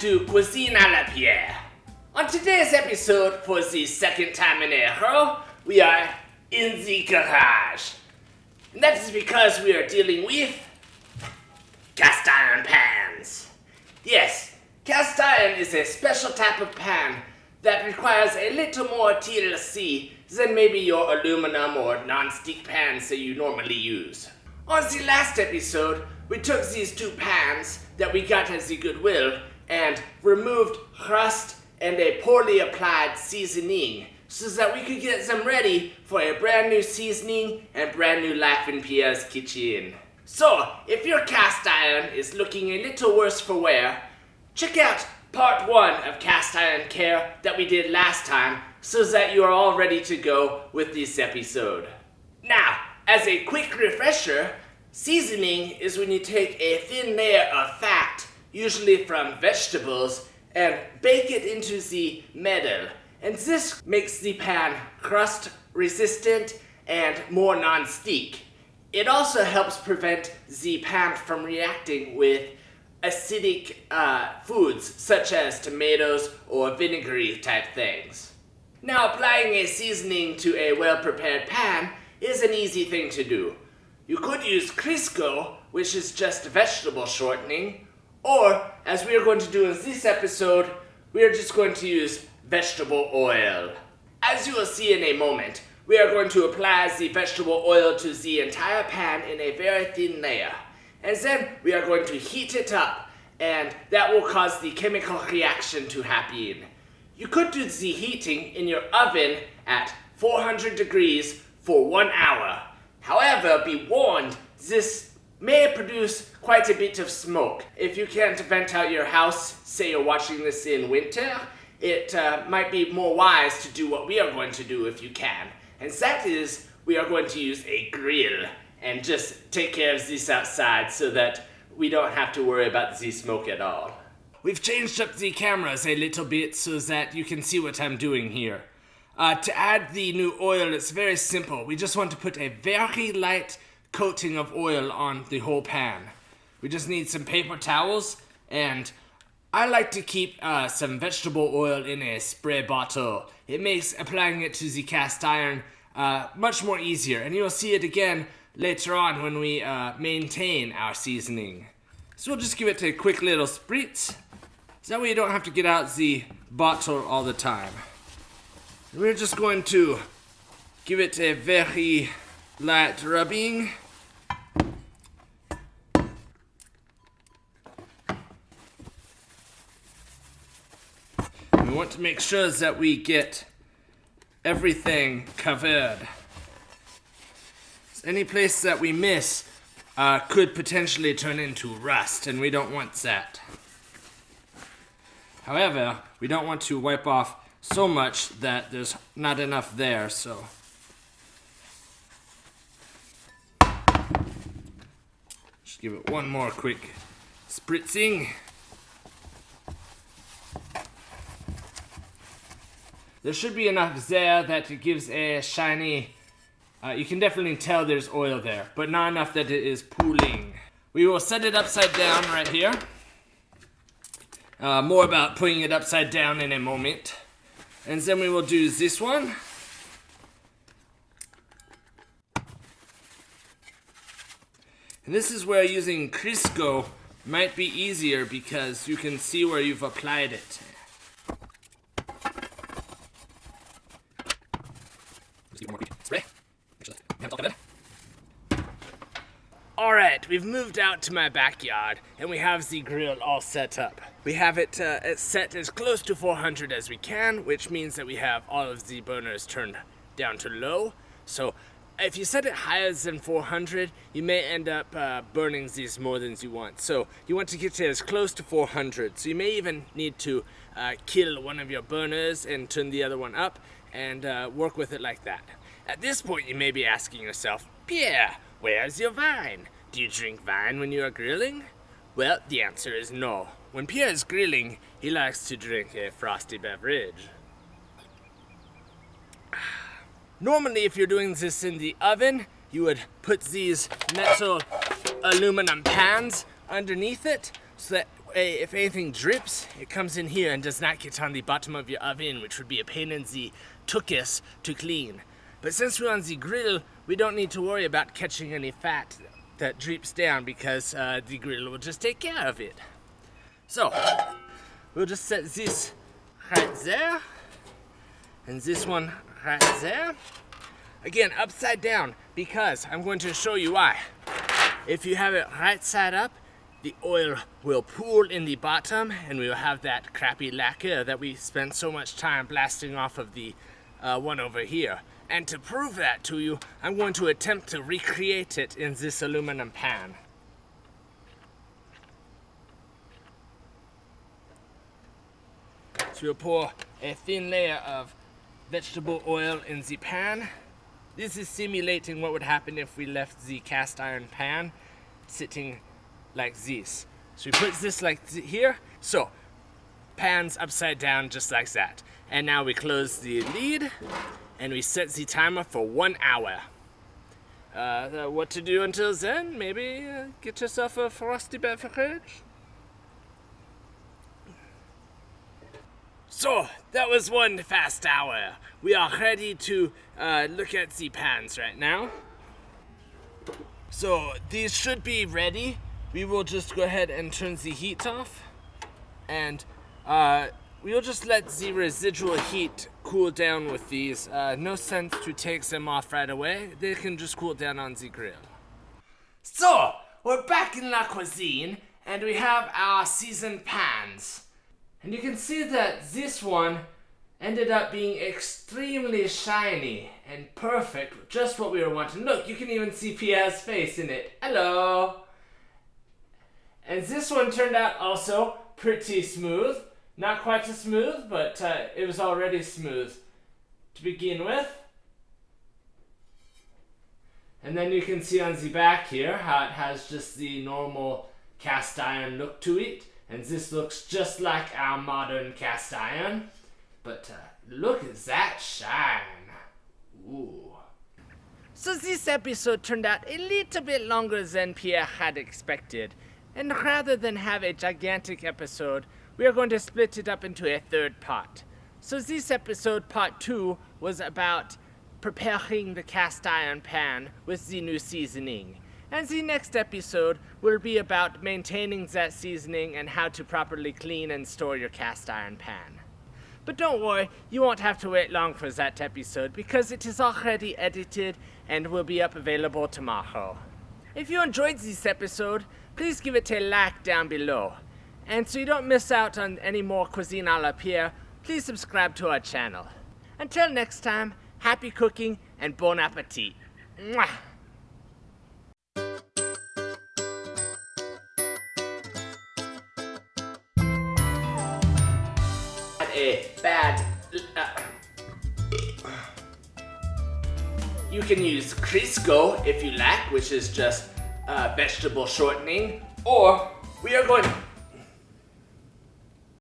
to Cuisine à la Pierre. On today's episode, for the second time in a row, we are in the garage. And that is because we are dealing with cast iron pans. Yes, cast iron is a special type of pan that requires a little more TLC than maybe your aluminum or non-stick pans that you normally use. On the last episode, we took these two pans that we got at the Goodwill and removed rust and a poorly applied seasoning so that we could get them ready for a brand new seasoning and brand new life in Pierre's kitchen. So, if your cast iron is looking a little worse for wear, check out part 1 of cast iron care that we did last time so that you are all ready to go with this episode. Now, as a quick refresher, seasoning is when you take a thin layer of fat, usually from vegetables, and bake it into the metal. And this makes the pan crust resistant and more non-stick. It also helps prevent the pan from reacting with acidic foods such as tomatoes or vinegary type things. Now, applying a seasoning to a well-prepared pan is an easy thing to do. You could use Crisco, which is just vegetable shortening, or, as we are going to do in this episode, we are just going to use vegetable oil. As you will see in a moment, we are going to apply the vegetable oil to the entire pan in a very thin layer. And then we are going to heat it up, and that will cause the chemical reaction to happen. You could do the heating in your oven at 400 degrees for 1 hour. However, be warned, this may produce quite a bit of smoke. If you can't vent out your house, say you're watching this in winter, it might be more wise to do what we are going to do if you can. And that is, we are going to use a grill and just take care of this outside so that we don't have to worry about the smoke at all. We've changed up the cameras a little bit so that you can see what I'm doing here. To add the new oil, it's very simple. We just want to put a very light coating of oil on the whole pan. We just need some paper towels, and I like to keep some vegetable oil in a spray bottle. It makes applying it to the cast iron much more easier, and you'll see it again later on when we maintain our seasoning. So we'll just give it a quick little spritz, so that way you don't have to get out the bottle all the time. We're just going to give it a very light rubbing. We want to make sure that we get everything covered. Any place that we miss could potentially turn into rust, and we don't want that. However, we don't want to wipe off so much that there's not enough there, so just give it one more quick spritzing. There should be enough there that it gives a shiny, you can definitely tell there's oil there, but not enough that it is pooling. We will set it upside down right here. More about putting it upside down in a moment. And then we will do this one. And this is where using Crisco might be easier because you can see where you've applied it. Alright, we've moved out to my backyard and we have the grill all set up. We have it set as close to 400 as we can, which means that we have all of the burners turned down to low. So if you set it higher than 400, you may end up burning these more than you want. So you want to get it as close to 400. So you may even need to kill one of your burners and turn the other one up and work with it like that. At this point, you may be asking yourself, Pierre, where's your wine? Do you drink wine when you are grilling? Well, the answer is no. When Pierre is grilling, he likes to drink a frosty beverage. Normally, if you're doing this in the oven, you would put these metal aluminum pans underneath it so that if anything drips, it comes in here and does not get on the bottom of your oven, which would be a pain in the tuchus to clean. But since we're on the grill, we don't need to worry about catching any fat that drips down because the grill will just take care of it. So, we'll just set this right there, and this one right there. Again, upside down, because I'm going to show you why. If you have it right side up, the oil will pool in the bottom, and we will have that crappy lacquer that we spent so much time blasting off of the one over here. And to prove that to you, I'm going to attempt to recreate it in this aluminum pan. So we'll pour a thin layer of vegetable oil in the pan. This is simulating what would happen if we left the cast iron pan sitting like this. So we put this like here. So, pan's upside down just like that. And now we close the lid and we set the timer for 1 hour. What to do until then? Maybe get yourself a frosty beverage. So, that was 1 fast hour. We are ready to look at the pans right now. So, these should be ready. We will just go ahead and turn the heat off. And we will just let the residual heat cool down with these. No sense to take them off right away. They can just cool down on the grill. So, we're back in La Cuisine, and we have our seasoned pans. And you can see that this one ended up being extremely shiny and perfect, just what we were wanting. Look, you can even see Pierre's face in it. Hello! And this one turned out also pretty smooth. Not quite as smooth, but it was already smooth to begin with. And then you can see on the back here how it has just the normal cast iron look to it. And this looks just like our modern cast iron. But look at that shine. Ooh. So this episode turned out a little bit longer than Pierre had expected. And rather than have a gigantic episode, we are going to split it up into a third part. So this episode, part 2, was about preparing the cast iron pan with the new seasoning. And the next episode will be about maintaining that seasoning and how to properly clean and store your cast iron pan. But don't worry, you won't have to wait long for that episode because it is already edited and will be up available tomorrow. If you enjoyed this episode, please give it a like down below. And so you don't miss out on any more Cuisine à la Pierre, please subscribe to our channel. Until next time, happy cooking and bon appetit. Mwah! You can use Crisco if you like, which is just vegetable shortening, or we are going